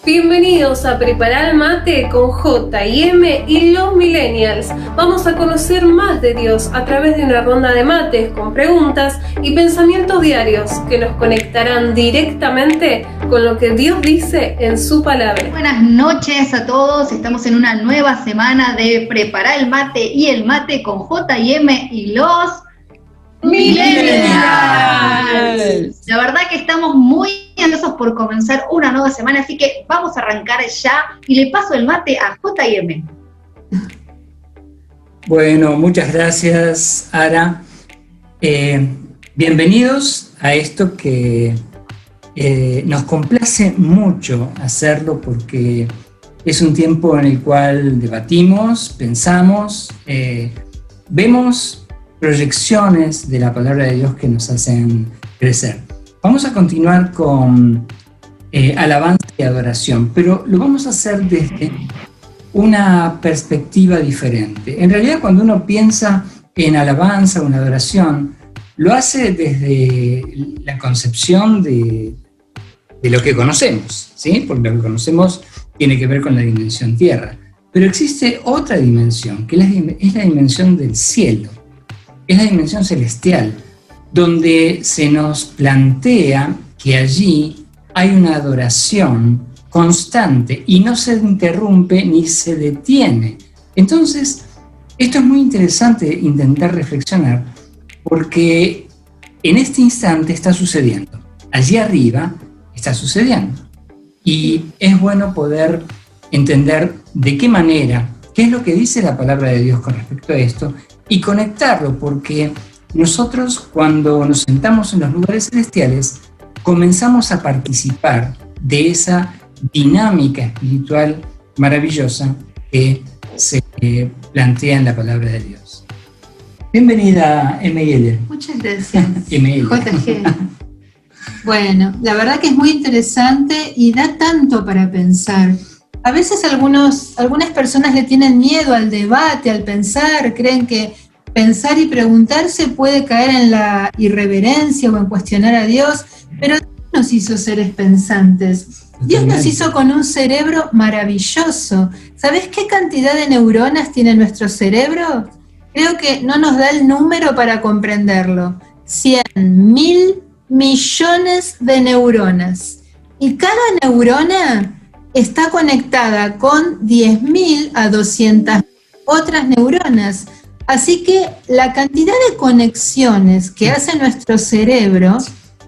Bienvenidos a Preparar el Mate con J&M y los Millennials. Vamos a conocer más de Dios a través de una ronda de mates con preguntas y pensamientos diarios que nos conectarán directamente con lo que Dios dice en su palabra. Buenas noches a todos, estamos en una nueva semana de Preparar el Mate y el Mate con J&M y los Millennials. La verdad que estamos muy ansiosos por comenzar una nueva semana, así que vamos a arrancar ya y le paso el mate a J&M. Bueno, muchas gracias, Ara. Bienvenidos a esto que nos complace mucho hacerlo porque es un tiempo en el cual debatimos, pensamos, vemos proyecciones de la palabra de Dios que nos hacen crecer. Vamos a continuar con alabanza y adoración, pero lo vamos a hacer desde una perspectiva diferente. En realidad, cuando uno piensa en alabanza o en adoración, lo hace desde la concepción de lo que conocemos, ¿sí? Porque lo que conocemos tiene que ver con la dimensión tierra. Pero existe otra dimensión, que es la dimensión del cielo. Es la dimensión celestial, donde se nos plantea que allí hay una adoración constante y no se interrumpe ni se detiene. Entonces, esto es muy interesante intentar reflexionar porque en este instante está sucediendo. Allí arriba está sucediendo. Y es bueno poder entender de qué manera, qué es lo que dice la palabra de Dios con respecto a esto y conectarlo, porque nosotros cuando nos sentamos en los lugares celestiales comenzamos a participar de esa dinámica espiritual maravillosa que se plantea en la palabra de Dios. Bienvenida, ML. Muchas gracias. ML. JG. Bueno, la verdad que es muy interesante y da tanto para pensar. A veces algunas personas le tienen miedo al debate, al pensar, creen que pensar y preguntarse puede caer en la irreverencia o en cuestionar a Dios, pero Dios nos hizo seres pensantes. Dios nos hizo con un cerebro maravilloso. ¿Sabés qué cantidad de neuronas tiene nuestro cerebro? Creo que no nos da el número para comprenderlo. 100.000 millones de neuronas. Y cada neurona está conectada con 10.000 a 200.000 otras neuronas. Así que la cantidad de conexiones que hace nuestro cerebro,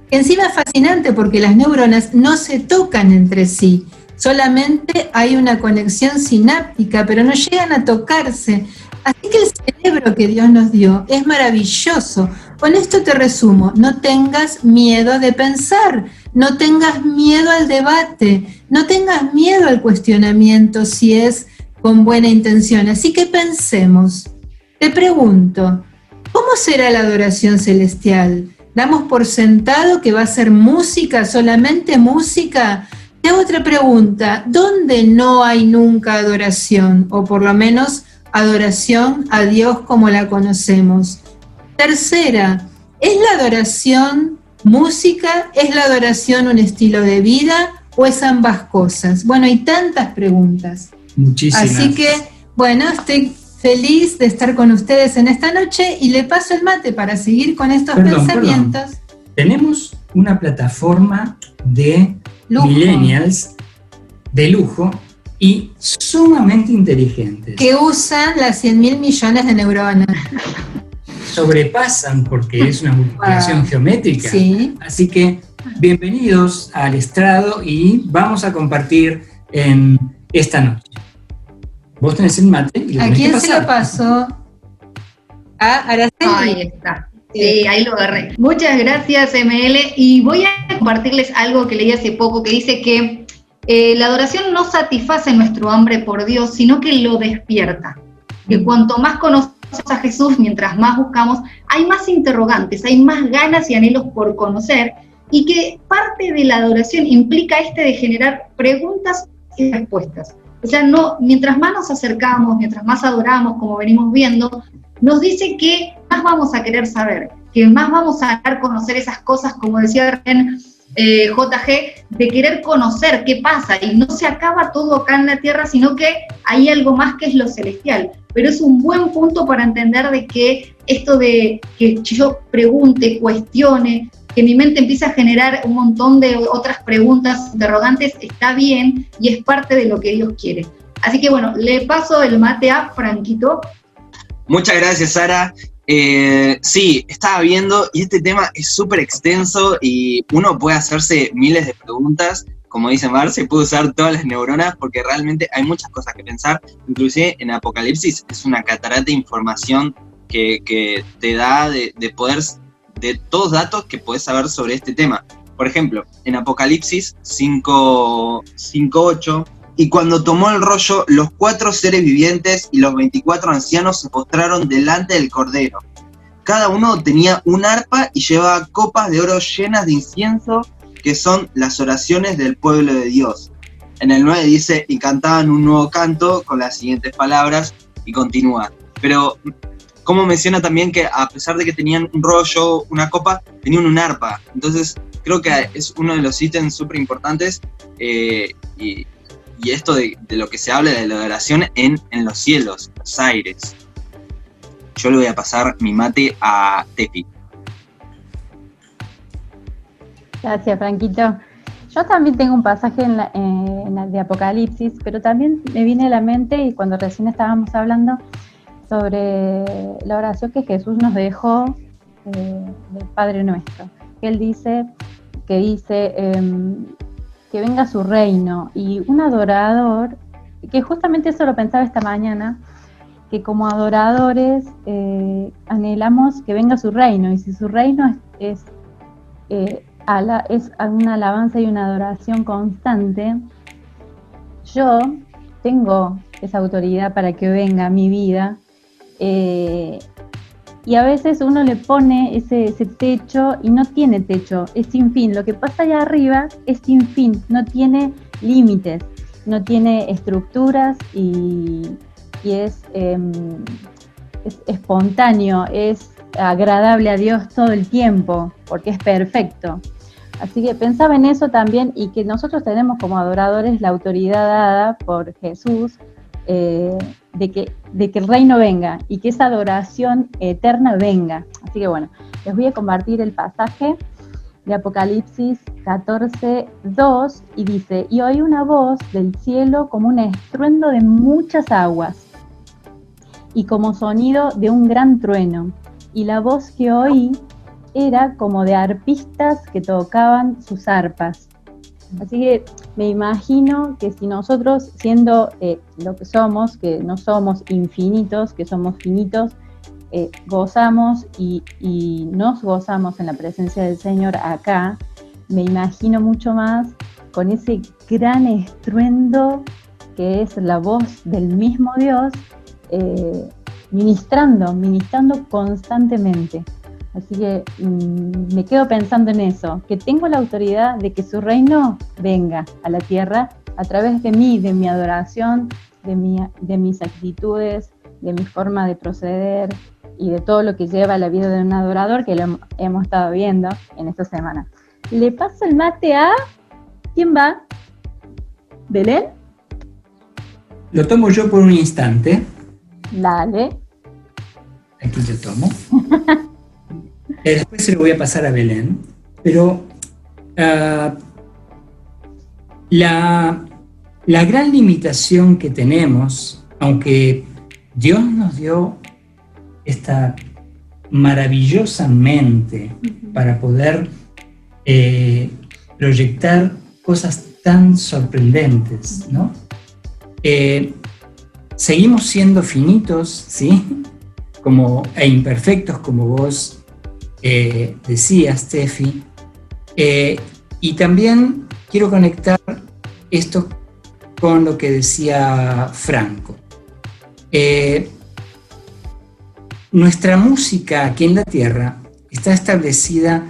que encima es fascinante porque las neuronas no se tocan entre sí, solamente hay una conexión sináptica, pero no llegan a tocarse. Así que el cerebro que Dios nos dio es maravilloso. Con esto te resumo, no tengas miedo de pensar, no tengas miedo al debate, no tengas miedo al cuestionamiento si es con buena intención. Así que pensemos. Te pregunto, ¿cómo será la adoración celestial? ¿Damos por sentado que va a ser música, solamente música? Te hago otra pregunta, ¿dónde no hay nunca adoración? O por lo menos adoración a Dios como la conocemos. Tercera, ¿es la adoración música? ¿Es la adoración un estilo de vida? ¿O es ambas cosas? Bueno, hay tantas preguntas. Muchísimas. Así que, bueno, estoy feliz de estar con ustedes en esta noche y le paso el mate para seguir con estos pensamientos. Tenemos una plataforma de lujo. Millennials de lujo y sumamente inteligentes. Que usan las 100.000 millones de neuronas. Sobrepasan porque es una multiplicación geométrica. Sí. Así que bienvenidos al estrado y vamos a compartir en esta noche. Vos tenés el mate y lo ¿A tenés quién que se pasar. lo pasó? A Araceli. Ahí está. Sí, ahí lo agarré. Muchas gracias, ML. Y voy a compartirles algo que leí hace poco que dice que la adoración no satisface nuestro hambre por Dios, sino que lo despierta. Que cuanto más conocemos a Jesús, mientras más buscamos, hay más interrogantes, hay más ganas y anhelos por conocer, y que parte de la adoración implica de generar preguntas y respuestas. O sea, no, mientras más nos acercamos, mientras más adoramos, como venimos viendo, nos dice que más vamos a querer saber, que más vamos a dar a conocer esas cosas, como decía Ren, JG, de querer conocer qué pasa, y no se acaba todo acá en la tierra, sino que hay algo más que es lo celestial. Pero es un buen punto para entender de que esto de que yo pregunte, cuestione, que mi mente empiece a generar un montón de otras preguntas, interrogantes, está bien y es parte de lo que Dios quiere. Así que bueno, le paso el mate a Franquito. Muchas gracias, Sara. Sí, estaba viendo y este tema es súper extenso y uno puede hacerse miles de preguntas. Como dice Mar, se puede usar todas las neuronas porque realmente hay muchas cosas que pensar. Inclusive en Apocalipsis es una catarata de información que te da de poder, de todos datos que podés saber sobre este tema. Por ejemplo, en Apocalipsis 5:8, y cuando tomó el rollo, los 4 seres vivientes y los 24 ancianos se postraron delante del Cordero. Cada uno tenía un arpa y llevaba copas de oro llenas de incienso, que son las oraciones del pueblo de Dios. En el 9 dice, y cantaban un nuevo canto con las siguientes palabras, y continúa. Pero, como menciona también que a pesar de que tenían un rollo, una copa, tenían un arpa. Entonces, creo que es uno de los ítems súper importantes, y esto de lo que se habla de la adoración en los cielos, en los aires. Yo le voy a pasar mi mate a Tefi. Gracias, Franquito. Yo también tengo un pasaje en la de Apocalipsis, pero también me viene a la mente, y cuando recién estábamos hablando sobre la oración que Jesús nos dejó del Padre Nuestro, que Él dice que venga su reino, y un adorador, que justamente eso lo pensaba esta mañana, que como adoradores anhelamos que venga su reino, y si su reino es una alabanza y una adoración constante, yo tengo esa autoridad para que venga a mi vida, y a veces uno le pone ese techo y no tiene techo, es sin fin. Lo que pasa allá arriba es sin fin, no tiene límites, no tiene estructuras y es espontáneo, es agradable a Dios todo el tiempo, porque es perfecto. Así que pensaba en eso también, y que nosotros tenemos como adoradores la autoridad dada por Jesús, de que el reino venga y que esa adoración eterna venga. Así que bueno, les voy a compartir el pasaje de Apocalipsis 14:2, y dice: y oí una voz del cielo como un estruendo de muchas aguas y como sonido de un gran trueno, y la voz que oí era como de arpistas que tocaban sus arpas. Así que me imagino que si nosotros, siendo lo que somos, que no somos infinitos, que somos finitos, gozamos y nos gozamos en la presencia del Señor acá, me imagino mucho más con ese gran estruendo que es la voz del mismo Dios, ministrando constantemente. Así que me quedo pensando en eso, que tengo la autoridad de que su reino venga a la tierra a través de mí, de mi adoración, de mis actitudes, de mi forma de proceder y de todo lo que lleva la vida de un adorador, que lo hemos estado viendo en esta semana. Le paso el mate a... ¿Quién va? ¿Belén? Lo tomo yo por un instante. Dale. Aquí yo tomo. Después se lo voy a pasar a Belén, pero la gran limitación que tenemos, aunque Dios nos dio esta maravillosa mente para poder proyectar cosas tan sorprendentes, ¿no? Seguimos siendo finitos, ¿sí? E imperfectos, como vos decías, Tefi, y también quiero conectar esto con lo que decía Franco. Nuestra música aquí en la Tierra está establecida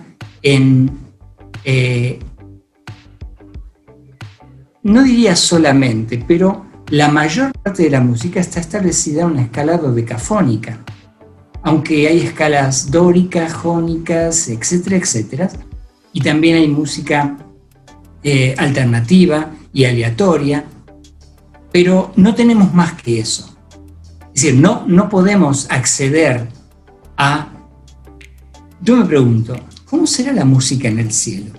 no diría solamente, pero la mayor parte de la música está establecida en una escala dodecafónica. Aunque hay escalas dóricas, jónicas, etcétera, etcétera, y también hay música alternativa y aleatoria, pero no tenemos más que eso. Es decir, no podemos acceder a... Yo me pregunto, ¿cómo será la música en el cielo?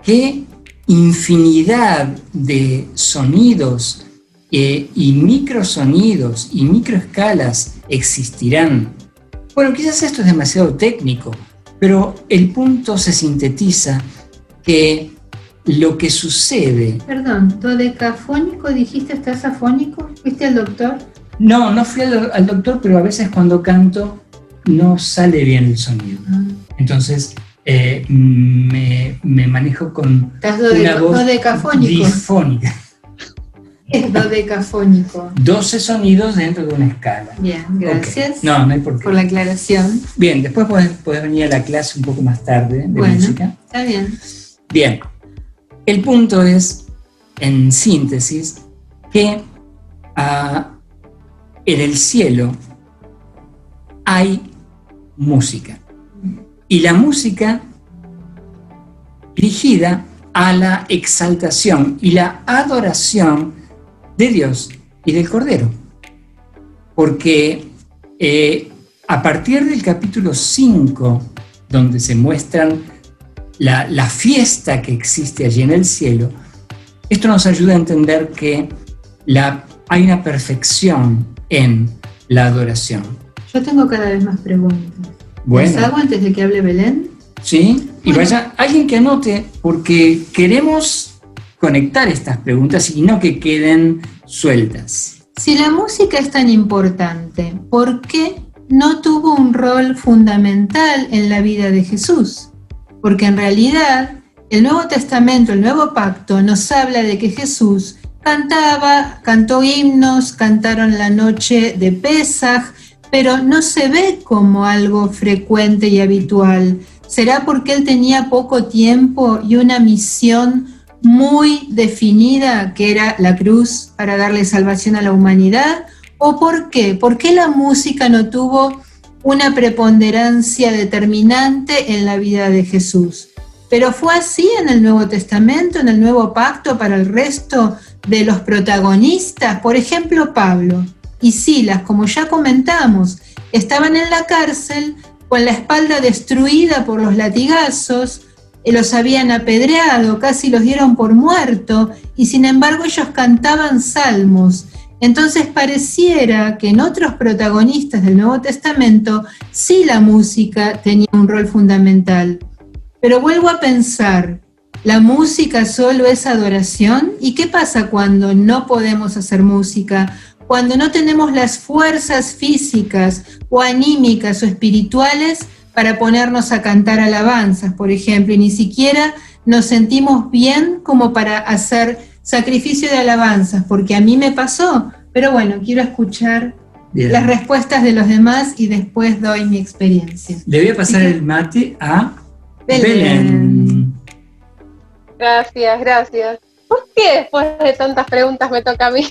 ¿Qué infinidad de sonidos y microsonidos y microescalas existirán? Bueno, quizás esto es demasiado técnico, pero el punto se sintetiza que lo que sucede... Perdón, ¿dodecafónico dijiste? ¿Estás afónico? ¿Fuiste al doctor? No fui al doctor, pero a veces cuando canto no sale bien el sonido. Entonces me manejo con una voz dodecafónico. difónica. Es dodecafónico. 12 sonidos dentro de una escala. Bien, gracias. Okay. No hay por qué. Por la aclaración. Bien, después podés venir a la clase un poco más tarde de música. Está bien. Bien, el punto es, en síntesis, que en el cielo hay música. Y la música dirigida a la exaltación y la adoración de Dios y del Cordero. Porque a partir del capítulo 5, donde se muestran la fiesta que existe allí en el cielo, esto nos ayuda a entender que hay una perfección en la adoración. Yo tengo cada vez más preguntas. Bueno. ¿Les hago antes de que hable Belén? Sí, y vaya, alguien que anote, porque queremos conectar estas preguntas y no que queden sueltas. Si la música es tan importante, ¿por qué no tuvo un rol fundamental en la vida de Jesús? Porque en realidad el Nuevo Testamento, el Nuevo Pacto, nos habla de que Jesús cantó himnos, cantaron la noche de Pesaj, pero no se ve como algo frecuente y habitual. ¿Será porque él tenía poco tiempo y una misión muy definida, que era la cruz para darle salvación a la humanidad? ¿O por qué? ¿Por qué la música no tuvo una preponderancia determinante en la vida de Jesús? Pero fue así en el Nuevo Testamento, en el Nuevo Pacto, para el resto de los protagonistas. Por ejemplo, Pablo y Silas, como ya comentamos, estaban en la cárcel con la espalda destruida por los latigazos, los habían apedreado, casi los dieron por muerto, y sin embargo ellos cantaban salmos. Entonces pareciera que en otros protagonistas del Nuevo Testamento sí la música tenía un rol fundamental. Pero vuelvo a pensar, ¿la música solo es adoración? ¿Y qué pasa cuando no podemos hacer música? Cuando no tenemos las fuerzas físicas o anímicas o espirituales para ponernos a cantar alabanzas, por ejemplo, y ni siquiera nos sentimos bien como para hacer sacrificio de alabanzas, porque a mí me pasó. Pero bueno, quiero escuchar las respuestas de los demás y después doy mi experiencia. Le voy a pasar el mate a Belén. Gracias. ¿Por qué después de tantas preguntas me toca a mí?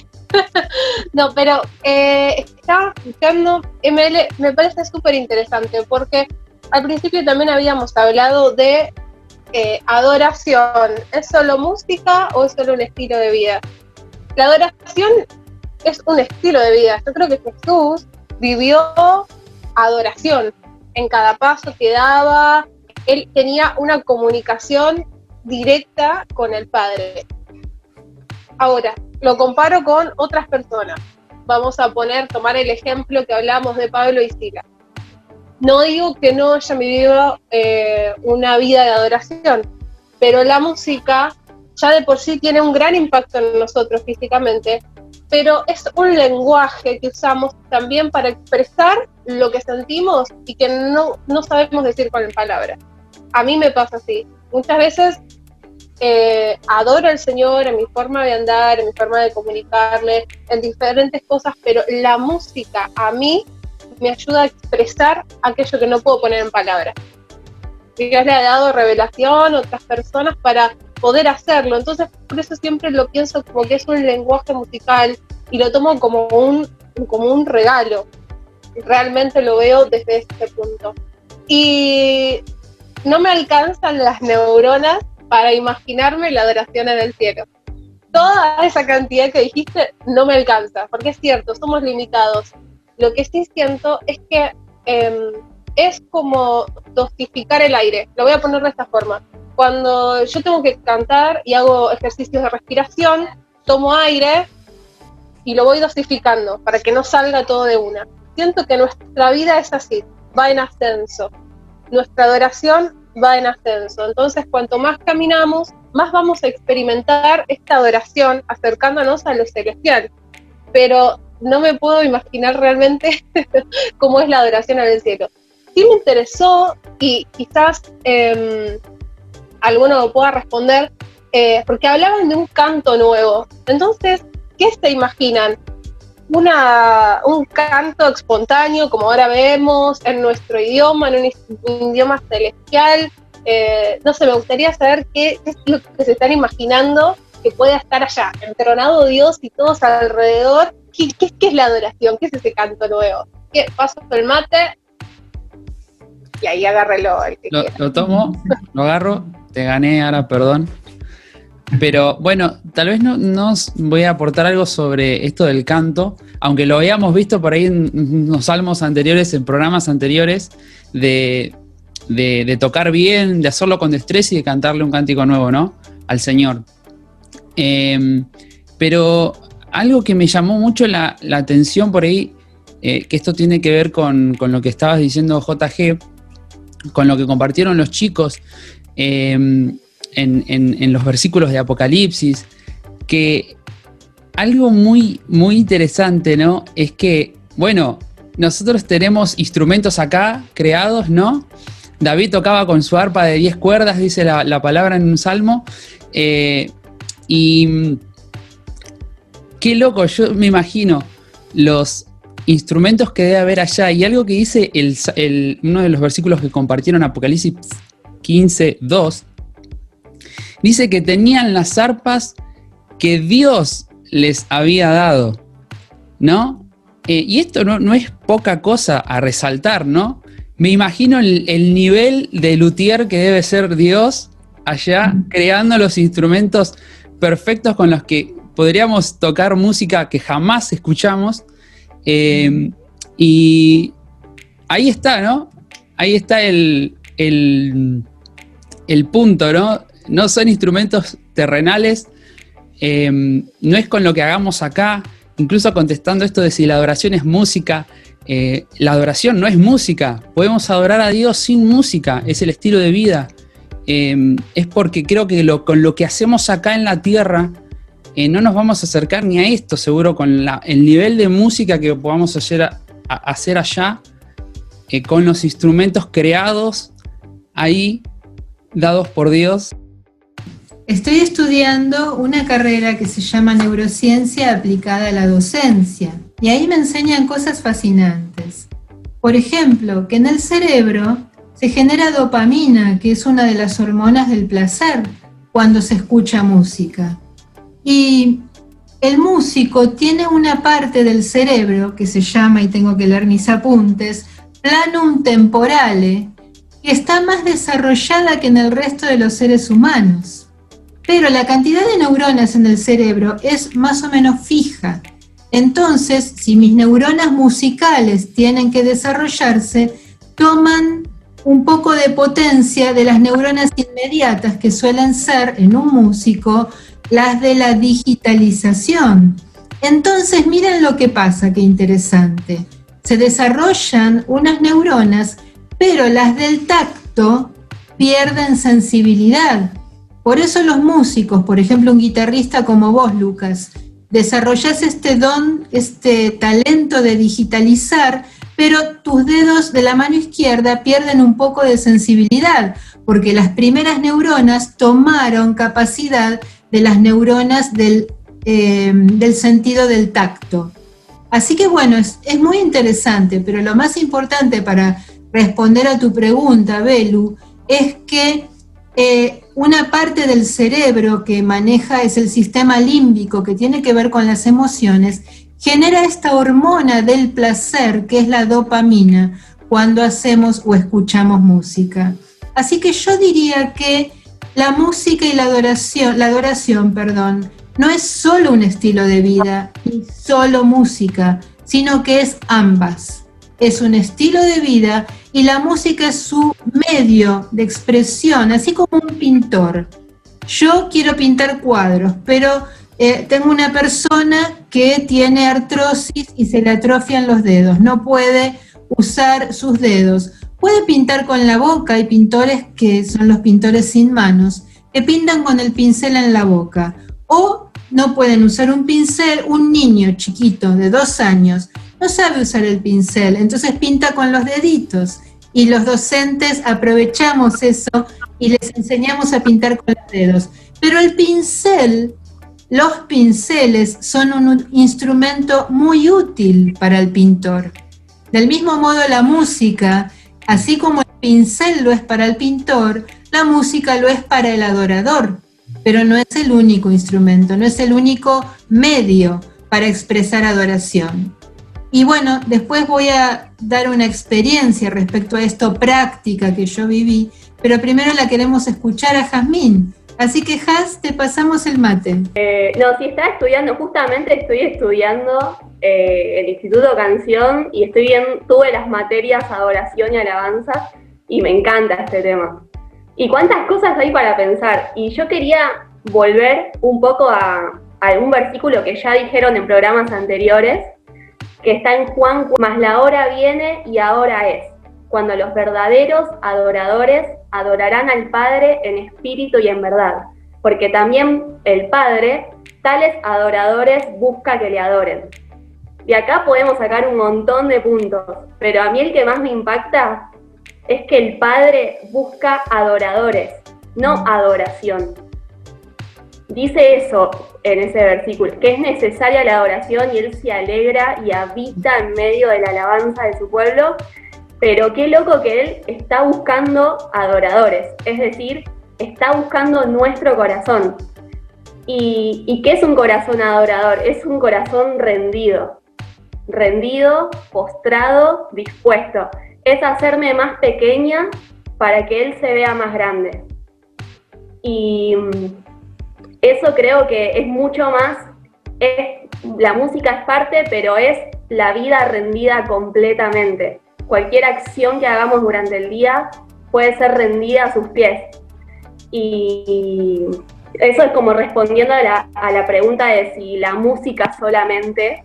No, pero estaba escuchando ML, me parece súper interesante porque al principio también habíamos hablado de adoración. ¿Es solo música o es solo un estilo de vida? La adoración es un estilo de vida. Yo creo que Jesús vivió adoración en cada paso que daba. Él tenía una comunicación directa con el Padre. Ahora, lo comparo con otras personas. Vamos a tomar el ejemplo que hablamos de Pablo y Silas. No digo que no hayan vivido una vida de adoración, pero la música ya de por sí tiene un gran impacto en nosotros físicamente, pero es un lenguaje que usamos también para expresar lo que sentimos y que no sabemos decir con palabras. A mí me pasa así. Muchas veces adoro al Señor en mi forma de andar, en mi forma de comunicarle, en diferentes cosas, pero la música a mí me ayuda a expresar aquello que no puedo poner en palabras. Dios le ha dado revelación a otras personas para poder hacerlo, entonces por eso siempre lo pienso como que es un lenguaje musical y lo tomo como un regalo. Realmente lo veo desde este punto. Y no me alcanzan las neuronas para imaginarme la adoración en el cielo. Toda esa cantidad que dijiste no me alcanza, porque es cierto, somos limitados. Lo que sí siento es que es como dosificar el aire. Lo voy a poner de esta forma. Cuando yo tengo que cantar y hago ejercicios de respiración, tomo aire y lo voy dosificando para que no salga todo de una. Siento que nuestra vida es así, va en ascenso. Nuestra adoración va en ascenso. Entonces, cuanto más caminamos, más vamos a experimentar esta adoración acercándonos a lo celestial. Pero no me puedo imaginar realmente cómo es la adoración en el cielo. Sí me interesó, y quizás alguno lo pueda responder, porque hablaban de un canto nuevo. Entonces, ¿qué se imaginan? Un canto espontáneo, como ahora vemos, en nuestro idioma, en un idioma celestial. No sé, me gustaría saber qué es lo que se están imaginando que pueda estar allá, entronado Dios y todos alrededor. ¿Qué es la adoración? ¿Qué es ese canto nuevo? Paso el mate y ahí agárrelo el que quiera. Lo tomo, lo agarro, te gané ahora, perdón. Pero bueno, tal vez no voy a aportar algo sobre esto del canto, aunque lo habíamos visto por ahí en unos salmos anteriores, en programas anteriores, de tocar bien, de hacerlo con destreza y de cantarle un cántico nuevo, ¿no? Al Señor. Pero algo que me llamó mucho la atención por ahí, que esto tiene que ver con lo que estabas diciendo, JG, con lo que compartieron los chicos en los versículos de Apocalipsis, que algo muy, muy interesante, ¿no? Es que, bueno, nosotros tenemos instrumentos acá creados, ¿no? David tocaba con su arpa de 10 cuerdas, dice la palabra en un salmo, y qué loco, yo me imagino los instrumentos que debe haber allá, y algo que dice uno de los versículos que compartieron, Apocalipsis 15:2, dice que tenían las arpas que Dios les había dado, ¿no? Y esto no es poca cosa a resaltar, ¿no? Me imagino el nivel de luthier que debe ser Dios allá, creando los instrumentos perfectos con los que podríamos tocar música que jamás escuchamos. Y ahí está, ¿no? Ahí está el punto, ¿no? No son instrumentos terrenales, no es con lo que hagamos acá. Incluso contestando esto de si la adoración es música, la adoración no es música. Podemos adorar a Dios sin música, es el estilo de vida. Es porque creo que con lo que hacemos acá en la tierra, no nos vamos a acercar ni a esto, seguro, con el nivel de música que podamos hacer allá, con los instrumentos creados ahí, dados por Dios. Estoy estudiando una carrera que se llama Neurociencia aplicada a la docencia, y ahí me enseñan cosas fascinantes. Por ejemplo, que en el cerebro se genera dopamina, que es una de las hormonas del placer, cuando se escucha música. Y el músico tiene una parte del cerebro que se llama, y tengo que leer mis apuntes, planum temporale, que está más desarrollada que en el resto de los seres humanos. Pero la cantidad de neuronas en el cerebro es más o menos fija. Entonces, si mis neuronas musicales tienen que desarrollarse, toman un poco de potencia de las neuronas inmediatas, que suelen ser en un músico las de la digitalización. Entonces, miren lo que pasa, qué interesante. Se desarrollan unas neuronas, pero las del tacto pierden sensibilidad. Por eso los músicos, por ejemplo un guitarrista como vos, Lucas, desarrollás este don, este talento de digitalizar, pero tus dedos de la mano izquierda pierden un poco de sensibilidad, porque las primeras neuronas tomaron capacidad de las neuronas del sentido del tacto. Así que bueno, es muy interesante, pero lo más importante para responder a tu pregunta, Belu, es que una parte del cerebro que maneja es el sistema límbico, que tiene que ver con las emociones, genera esta hormona del placer, que es la dopamina, cuando hacemos o escuchamos música. Así que yo diría que la música y la adoración, no es solo un estilo de vida, ni solo música, sino que es ambas. Es un estilo de vida y la música es su medio de expresión, así como un pintor. Yo quiero pintar cuadros, pero tengo una persona que tiene artrosis y se le atrofian los dedos, no puede usar sus dedos. Puede pintar con la boca, hay pintores que son los pintores sin manos, que pintan con el pincel en la boca. O no pueden usar un pincel, un niño chiquito de 2 años no sabe usar el pincel, entonces pinta con los deditos. Y los docentes aprovechamos eso y les enseñamos a pintar con los dedos. Pero el pincel, los pinceles son un instrumento muy útil para el pintor. Del mismo modo la música, así como el pincel lo es para el pintor, la música lo es para el adorador. Pero no es el único instrumento, no es el único medio para expresar adoración. Y bueno, después voy a dar una experiencia respecto a esto práctica que yo viví, pero primero la queremos escuchar a Jazmín. Así que, Jaz, te pasamos el mate. No, sí, estaba estudiando, justamente estoy estudiando el Instituto Canción y tuve las materias Adoración y Alabanza y me encanta este tema. Y cuántas cosas hay para pensar. Y yo quería volver un poco a algún versículo que ya dijeron en programas anteriores, que está en Juan, mas la hora viene y ahora es, cuando los verdaderos adoradores adorarán al Padre en espíritu y en verdad, porque también el Padre, tales adoradores, busca que le adoren. De acá podemos sacar un montón de puntos, pero a mí el que más me impacta es que el Padre busca adoradores, no adoración. Dice eso en ese versículo, que es necesaria la adoración y Él se alegra y habita en medio de la alabanza de su pueblo, pero qué loco que Él está buscando adoradores, es decir, está buscando nuestro corazón. ¿Y qué es un corazón adorador? Es un corazón rendido, postrado, dispuesto. Es hacerme más pequeña para que Él se vea más grande. Y eso creo que es mucho más, la música es parte, pero es la vida rendida completamente. Cualquier acción que hagamos durante el día puede ser rendida a sus pies. Y eso es como respondiendo a la pregunta de si la música solamente,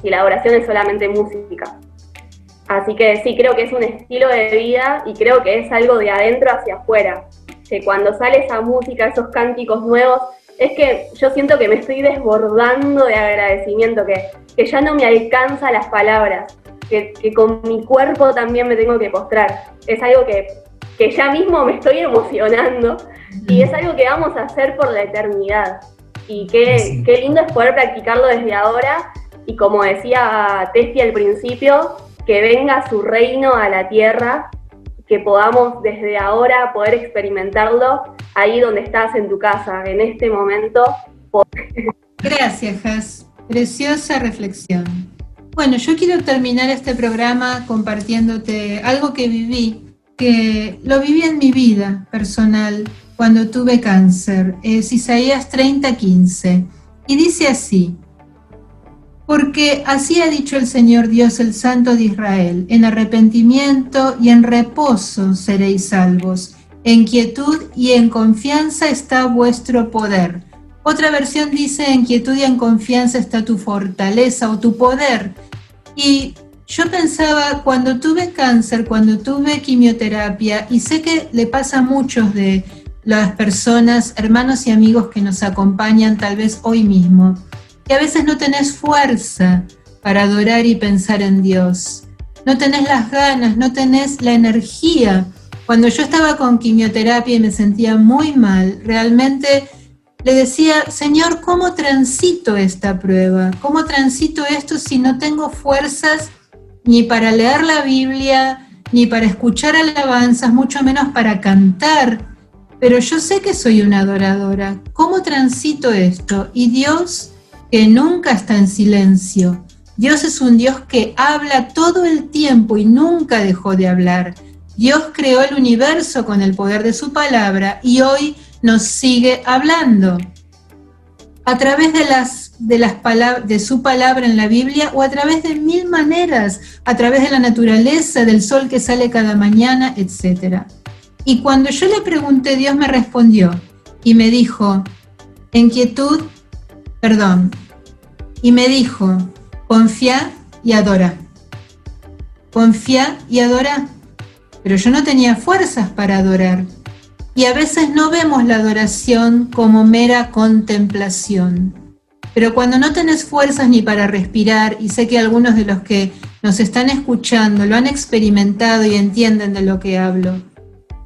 si la adoración es solamente música. Así que sí, creo que es un estilo de vida y creo que es algo de adentro hacia afuera. Que cuando sale esa música, esos cánticos nuevos, es que yo siento que me estoy desbordando de agradecimiento, que ya no me alcanza las palabras, que con mi cuerpo también me tengo que postrar. Es algo que ya mismo me estoy emocionando y es algo que vamos a hacer por la eternidad. Y qué lindo es poder practicarlo desde ahora y como decía Testi al principio, que venga su reino a la tierra, que podamos desde ahora poder experimentarlo ahí donde estás en tu casa, en este momento. Gracias, Jaz. Preciosa reflexión. Bueno, yo quiero terminar este programa compartiéndote algo que lo viví en mi vida personal cuando tuve cáncer. Es Isaías 30:15. Y dice así: porque así ha dicho el Señor Dios, el Santo de Israel, en arrepentimiento y en reposo seréis salvos, en quietud y en confianza está vuestro poder. Otra versión dice, en quietud y en confianza está tu fortaleza o tu poder. Y yo pensaba, cuando tuve cáncer, cuando tuve quimioterapia, y sé que le pasa a muchos de las personas, hermanos y amigos que nos acompañan tal vez hoy mismo, que a veces no tenés fuerza para adorar y pensar en Dios. No tenés las ganas, no tenés la energía. Cuando yo estaba con quimioterapia y me sentía muy mal, realmente le decía, Señor, ¿cómo transito esta prueba? ¿Cómo transito esto si no tengo fuerzas ni para leer la Biblia, ni para escuchar alabanzas, mucho menos para cantar? Pero yo sé que soy una adoradora. ¿Cómo transito esto? Y Dios, que nunca está en silencio. Dios es un Dios que habla todo el tiempo y nunca dejó de hablar. Dios creó el universo con el poder de su palabra y hoy nos sigue hablando a través de su palabra en la Biblia o a través de mil maneras, a través de la naturaleza, del sol que sale cada mañana, etc. Y cuando yo le pregunté, Dios me respondió y me dijo, y me dijo, confía y adora. Confía y adora. Pero yo no tenía fuerzas para adorar. Y a veces no vemos la adoración como mera contemplación. Pero cuando no tenés fuerzas ni para respirar, y sé que algunos de los que nos están escuchando lo han experimentado y entienden de lo que hablo,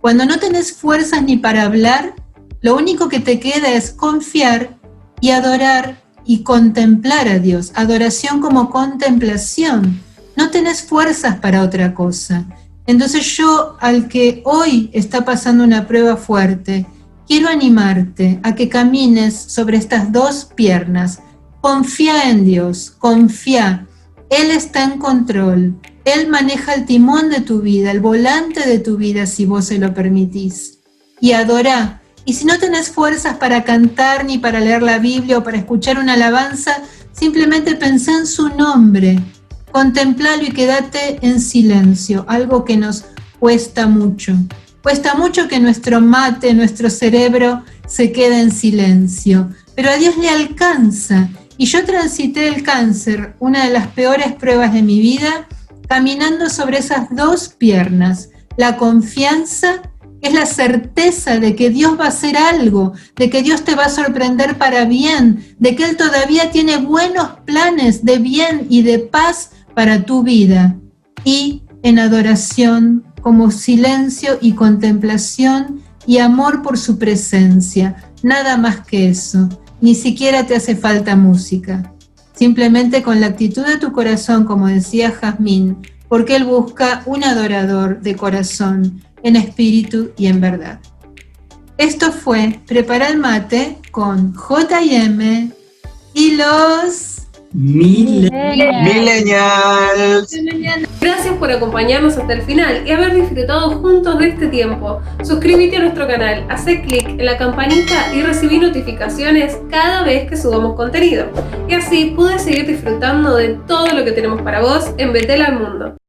cuando no tenés fuerzas ni para hablar, lo único que te queda es confiar y adorar y contemplar a Dios. Adoración como contemplación. No tenés fuerzas para otra cosa. Entonces yo, al que hoy está pasando una prueba fuerte, quiero animarte a que camines sobre estas dos piernas. Confía en Dios, confía. Él está en control. Él maneja el timón de tu vida, el volante de tu vida, si vos se lo permitís. Y adorá. Y si no tenés fuerzas para cantar, ni para leer la Biblia o para escuchar una alabanza, simplemente pensá en su nombre. Contemplalo y quédate en silencio, algo que nos cuesta mucho. Cuesta mucho que nuestro mate, nuestro cerebro se quede en silencio, pero a Dios le alcanza. Y yo transité el cáncer, una de las peores pruebas de mi vida, caminando sobre esas dos piernas. La confianza es la certeza de que Dios va a hacer algo, de que Dios te va a sorprender para bien, de que Él todavía tiene buenos planes de bien y de paz para tu vida. Y en adoración, como silencio y contemplación y amor por su presencia. Nada más que eso. Ni siquiera te hace falta música. Simplemente con la actitud de tu corazón, como decía Jazmín, porque Él busca un adorador de corazón, en espíritu y en verdad. Esto fue Prepara el Mate con J&M y los Millennials. Gracias por acompañarnos hasta el final y haber disfrutado juntos de este tiempo. Suscríbete a nuestro canal, haz clic en la campanita y recibí notificaciones cada vez que subamos contenido. Y así puedes seguir disfrutando de todo lo que tenemos para vos en Betel al Mundo.